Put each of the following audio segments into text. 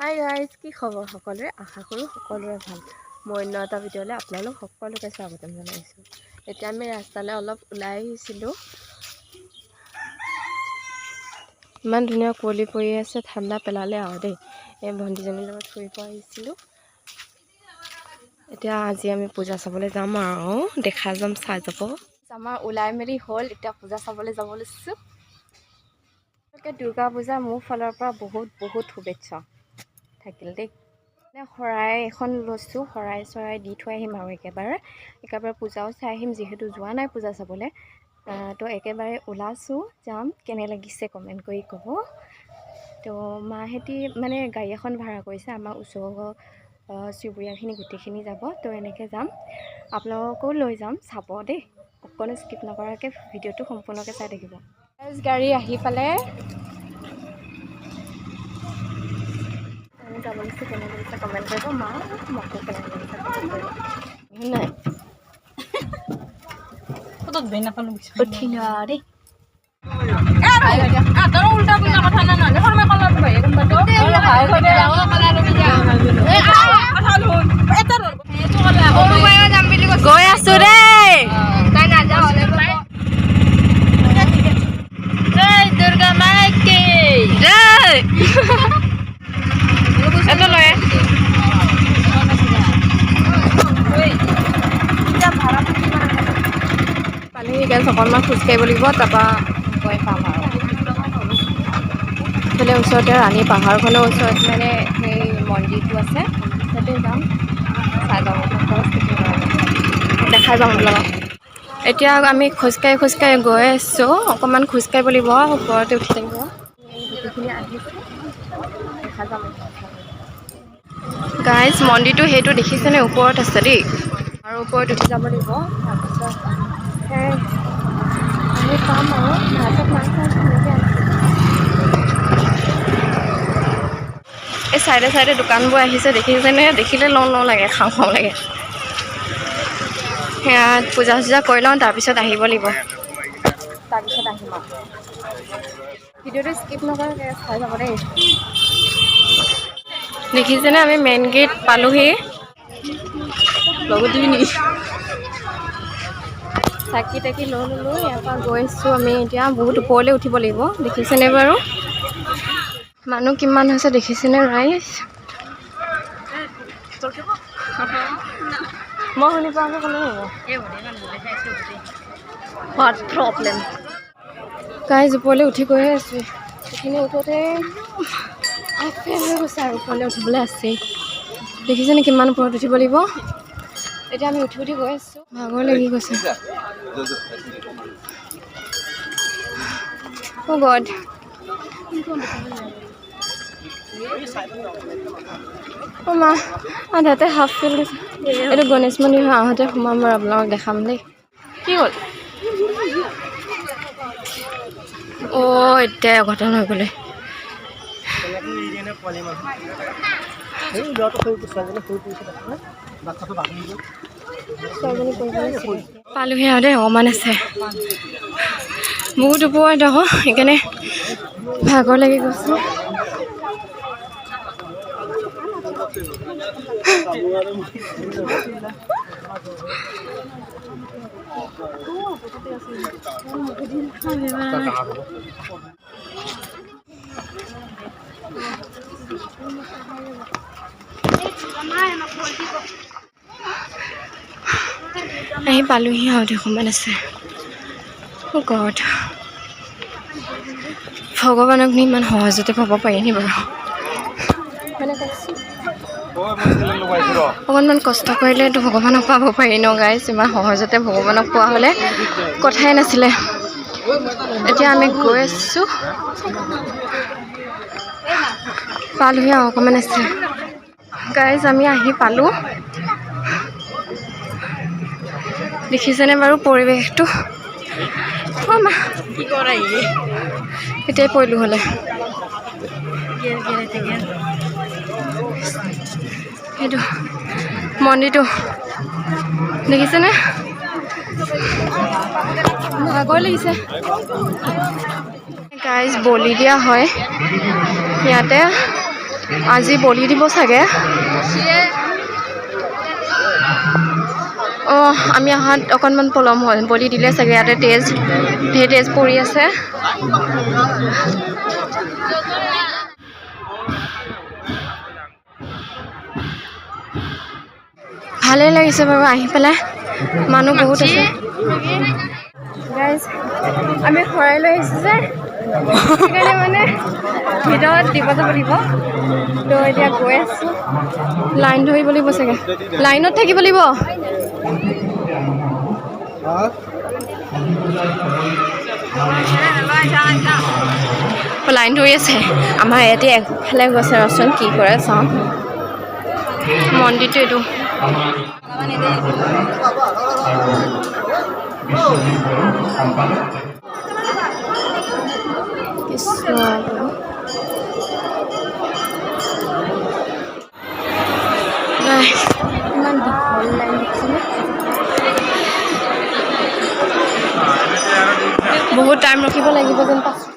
Hi guys, কি খবৰ সকলোৰে? আশা কৰোঁ সকলোৰে ভাল। মই অন্য এটা ভিডিঅ'লৈ আপোনালোক সকলোকে স্বাগতম জনাইছোঁ। এতিয়া আমি ৰাস্তালৈ অলপ ওলাই আহিছিলোঁ। ইমান ধুনীয়া কুঁৱলী পৰি আছে, ঠাণ্ডা পেলালে আৰু দেই। এই ভণ্টিজনীৰ লগত ফুৰিব আহিছিলোঁ। এতিয়া আজি আমি পূজা চাবলৈ যাম আৰু দেখা যাম, চাই যাব। আমাৰ ওলাই মেলি হ'ল, এতিয়া পূজা চাবলৈ যাব লৈছোঁ। দুৰ্গা পূজা মোৰ ফালৰ পৰা বহুত শুভেচ্ছা থাকিল দেই। শৰাই এখন লৈছোঁ, শৰাই চৰাই দি থৈ আহিম আৰু একেবাৰে পূজাও চাই আহিম, যিহেতু যোৱা নাই পূজা চাবলৈ। তো একেবাৰে ওলাইছোঁ, যাম। কেনে লাগিছে কমেণ্ট কৰি ক'ব। তো মাহেঁতি মানে গাড়ী এখন ভাড়া কৰিছে, আমাৰ ওচৰৰ চুবুৰীয়াখিনি গোটেইখিনি যাব। তো এনেকৈ যাম, আপোনালোকো লৈ যাম, চাব দেই। অকণো স্কিপ নকৰাকৈ ভিডিঅ'টো সম্পূৰ্ণকৈ চাই থাকিব। গাড়ী আহি পালে যাব লাগিছে, কেনে লাগিছে কমেণ্ট কৰিব। মা মোকো কেনে লাগিছে কমেণ্ট কৰিব। নাই উঠিলো দেই। গৈ আছো দেই। জয় দুৰ্গা মাইকি জয়। এটা লয় পানী গেছ অকণমান খোজকাঢ়িব লাগিব, তাৰপৰা গৈ পাম আৰু এইফালে ওচৰতে ৰাণী পাহাৰখনৰ ওচৰত মানে সেই মন্দিৰটো আছে, তাতে যাম, চাই যাম, দেখাই যাম আপোনালোকক। এতিয়া আমি খোজকাঢ়ি গৈ আছোঁ। অকণমান খোজকাঢ়িব লাগিব, ওপৰতে উঠি থাকিব। গোটেইখিনি আহিছোঁ, দেখা যাম। গাইজ, মন্দিৰটো সেইটো দেখিছেনে? ওপৰত আছে দেই, আৰু ওপৰত উঠি যাব লাগিব। তাৰপিছত আমি পাম আৰু এই চাইডে দোকানবোৰ আহিছে, দেখিছেনে? দেখিলে লওঁ লাগে, খাওঁ লাগে। সেয়া পূজা চূজা কৰি লওঁ, তাৰপিছত আহিব লাগিব। তাৰপিছত আহিম আৰু ভিডিঅ'টো স্কিপ নকৰাকৈ চাই যাব দেই। দেখিছেনে? আমি মেইন গেট পালোহি। চাকি তাকি লৈ ল'লোঁ, ইয়াৰ পৰা গৈ আছোঁ আমি। এতিয়া বহুত ওপৰলৈ উঠিব লাগিব, দেখিছেনে বাৰু? মানুহ কিমান হৈছে দেখিছেনে ৰাইজ? মই শুনি পোৱা ক'লে হ'ব। What problem? গাইজ, ওপৰলৈ উঠি গৈয়ে আছোঁ। সেইখিনি উঠোঁতে ফেল হৈ গৈছে আৰু ওপৰলৈ উঠিবলৈ আছেই। দেখিছেনে কিমান ওপৰত উঠিব লাগিব? এতিয়া আমি উঠি গৈ আছোঁ, ভাগৰ লাগি গৈছে। অ' গড, অ' মা, আধাতে হাফ ফেল গৈছে। এইটো গণেশ মন্দিৰ হয়, আহোঁতে সোমাম আৰু আপোনালোকক দেখাম দেই। কি হ'ল? অ' এতিয়া অঘটন হৈ গ'লে। পালোহি আৰু দেই, অকণমান আছে। বহুত ওপৰত আকৌ, সেইকাৰণে ভাগৰ লাগি গৈছে। আহি পালোহি আৰু অকণমান আছে। গড, ভগৱানক নি ইমান সহজতে পাব পাৰি নি বাৰু? অকণমান কষ্ট কৰিলেতো ভগৱানক পাব পাৰি ন গাইজ? ইমান সহজতে ভগৱানক পোৱা হ'লে কথাই নাছিলে। এতিয়া আমি গৈ আছোঁ, পালোহি আৰু অকণমান আছে। গাইজ, আমি আহি পালোঁ। দেখিছেনে বাৰু পৰিৱেশটো? এতিয়াই পৰিলোঁ হ'লে। সেইটো মন্দিৰটো দেখিছেনে? ভাগৰ লাগিছে। গাইজ, বলি দিয়া হয় ইয়াতে। আজি বলি দিব চাগে। অঁ আমি অহাত অকণমান পলম হ'ল, বলি দিলে চাগে। ইয়াতে ধেৰ তেজ পৰি আছে। ভালেই লাগিছে বাৰু আহি পেলাই, মানুহ বহুত আছে। গাইজ আমি শৰাই লৈ আহিছোঁ যে, সেইকাৰণে মানে ভিতৰত দিব যাব লাগিব। তো এতিয়া গৈ আছোঁ, লাইন ধৰিব লাগিব চাগে, লাইনত থাকিব লাগিব। লাইন ধৰি আছে আমাৰ ইয়াতে একফালে গৈছে। ৰচোন কি কৰে চাওঁ। মন্দিৰটো এইটো কৃষ্ণ ইমান দীঘল লাইন দেখিছেনে? বহুত টাইম ৰখিব লাগিব যেন পাইছোঁ।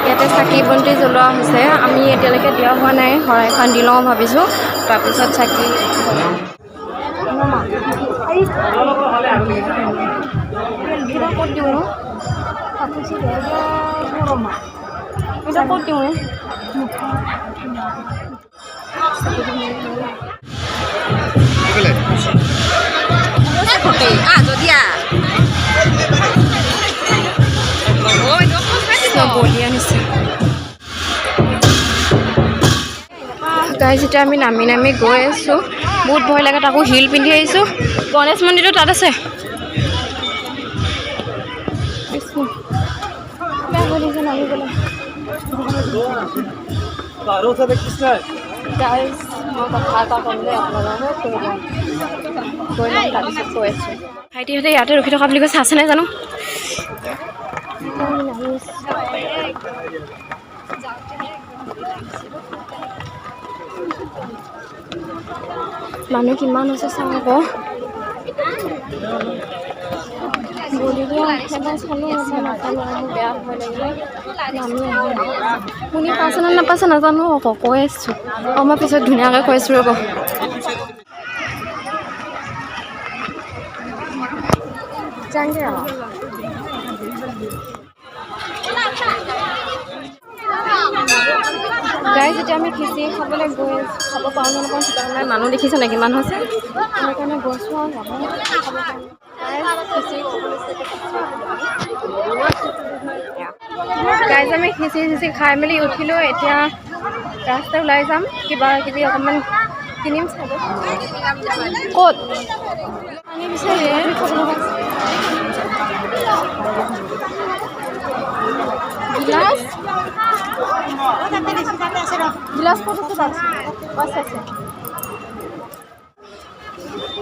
ইয়াতে চাকি বন্তি জ্বলোৱা হৈছে। আমি এতিয়ালৈকে দিয়া হোৱা নাই, শৰাইখন দি লওঁ ভাবিছোঁ, তাৰপিছত চাকি জ্বলাম। ক'ত দিওঁ ন? এটা ক'ত দিওঁ? বলি আনিছে। গাইজ এতিয়া আমি নামি নামি গৈ আছোঁ। বহুত ভয় লাগে, তাকো হিল পিন্ধি আহিছোঁ। গণেশ মন্দিৰটো তাত আছে। গাইজ মই কথা এটা ক'ম দেই আপোনালোকক, গৈ ল'ম তাৰপিছত কৈ আছোঁ। ভাইটিহঁতে ইয়াতে ৰখি থকা বুলি কৈছে, আছে নাই জানো। মানুহ কিমান হৈছে চাওঁ আকৌ। বলি দিয়া এবাৰ চালোঁ, এবাৰ নাচালোঁ। মোৰ বেয়া ভয় লাগিলে নামি আহিলোঁ। শুনি পাইছে নে নাপাইছে নাজানো আকৌ, কৈ আছোঁ। মই পিছত ধুনীয়াকৈ কৈ আছোঁ ৰ'ব। যাংগে আৰু গাইজ এতিয়া আমি খিচিৰি খাবলৈ গৈ আছোঁ। খাব পাৰোঁ নে নাপাওঁ ঠিক নাই। মানুহ দেখিছে নেকি? মানুহ আছে, সেইকাৰণে গৈছোঁ আৰু যাব খাব পাৰোঁ। গাইজ আমি খিচিৰি খাই মেলি উঠিলোঁ। এতিয়া ৰাস্তা ওলাই যাম, কিবা কিবি অকণমান কিনিম চাগে। ক'ত পানী বিচাৰি গিলাচ গিলাচ ক'ত আছে তাত? আছে।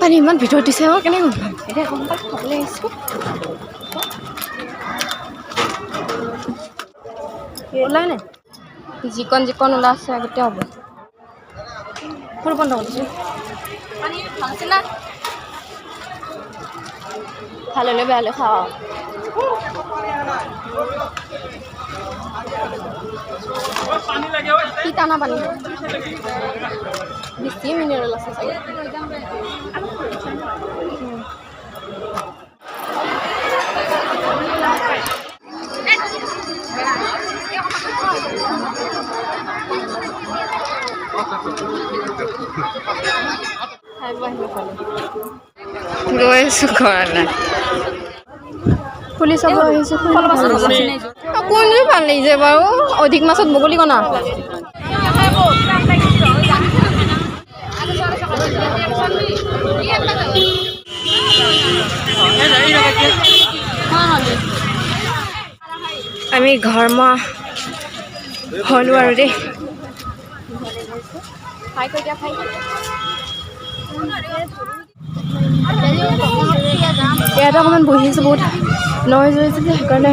পানী ইমান ভিতৰত দিছে আৰু কেনেকৈ গম পাম? এতিয়া গম পাই খাবলৈ আহিছোঁ। ওলাই নাই, যিকণ ওলাইছে আগতে হ'ব। ফুল বন্ধ কৰিছোঁ। ভাল হ'লে বেয়া হ'লে খাওঁ। কি টানা পানী, বেছি মিনাৰেল আছে চাগে। গৈ আছোঁ ঘৰলৈ। পুলিচ চাব আহিছোঁ। কোনযোৰ ভাল লাগিছে বাৰু? অধিক মাছত বগলী কণা। আমি ঘৰমা হ'লোঁ আৰু দেই। ইয়াতে অকণমান বহি আছোঁ, বহুত নইজ হৈছে যে, সেইকাৰণে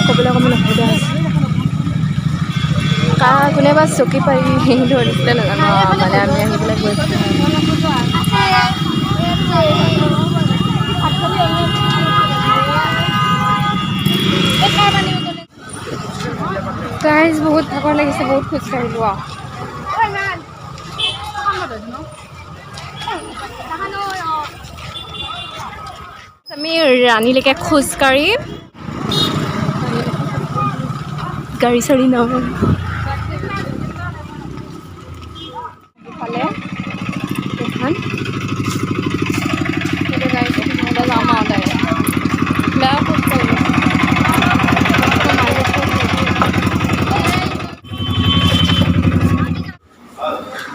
ক'বলৈ অকণমান অসুবিধা হৈছে। কোনোবা চকী পাৰি ধৰিছিলে নাজানো, মানে আমি আহি পেলাই গৈছোঁ। গাইজ বহুত ভাগৰ লাগিছে, বহুত খোজকাঢ়িলোঁ আৰু আমি ৰাণীলৈকে খোজকাঢ়ি গাড়ী চাড়ী নহয় ইফালে এখন সেইটো গাড়ী যাম আৰু ডাইৰেক্ট বেয়া খোজকাঢ়িলোঁ।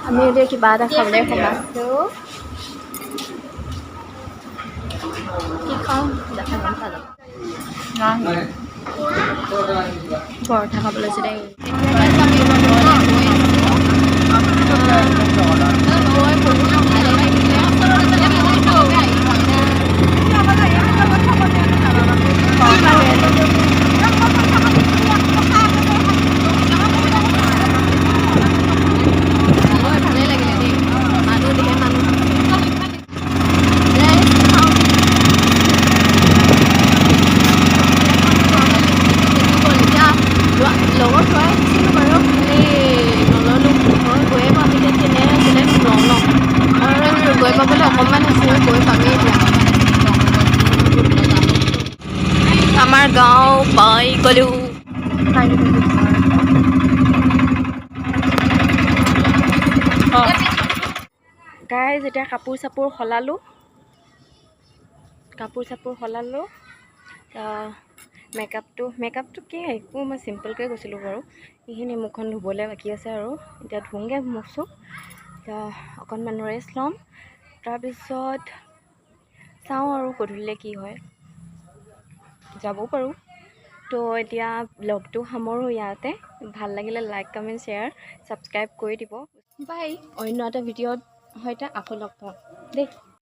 আমি এতিয়া কিবা এটা খাবলৈ সোমাইছোঁ। কি খাওঁ দেখা যাম পালোঁ। পৰঠা খাবলৈ লৈছোঁ দেই। লগত থোৱাই দিছিলোঁ বাৰু নল'লোঁ মই গৈয়ে পাম এতিয়া কেনে লওঁ ন মই গৈ পাবলৈ অকণমান আছে গৈ পামেই এতিয়া আমাৰ গাঁও পাই গ'লোঁ। গাইজ এতিয়া কাপোৰ চাপোৰ সলালোঁ মেকআপটো কি একো মই চিম্পলকৈ গৈছিলোঁ বাৰু। এইখিনি মুখখন ধুবলৈ বাকী আছে আৰু এতিয়া ধুওঁগৈ মুখ চুখ এতিয়া অকণমান ৰেষ্ট ল'ম তাৰপিছত চাওঁ আৰু গধূলিলৈ কি হয় যাবও পাৰোঁ। তো এতিয়া ব্লগটো সামৰোঁ ইয়াতে। ভাল লাগিলে লাইক কমেণ্ট শ্বেয়াৰ ছাবস্ক্ৰাইব কৰি দিব। বাই। অন্য এটা ভিডিঅ'ত সৈতে আকৌ লগ পাম দেই।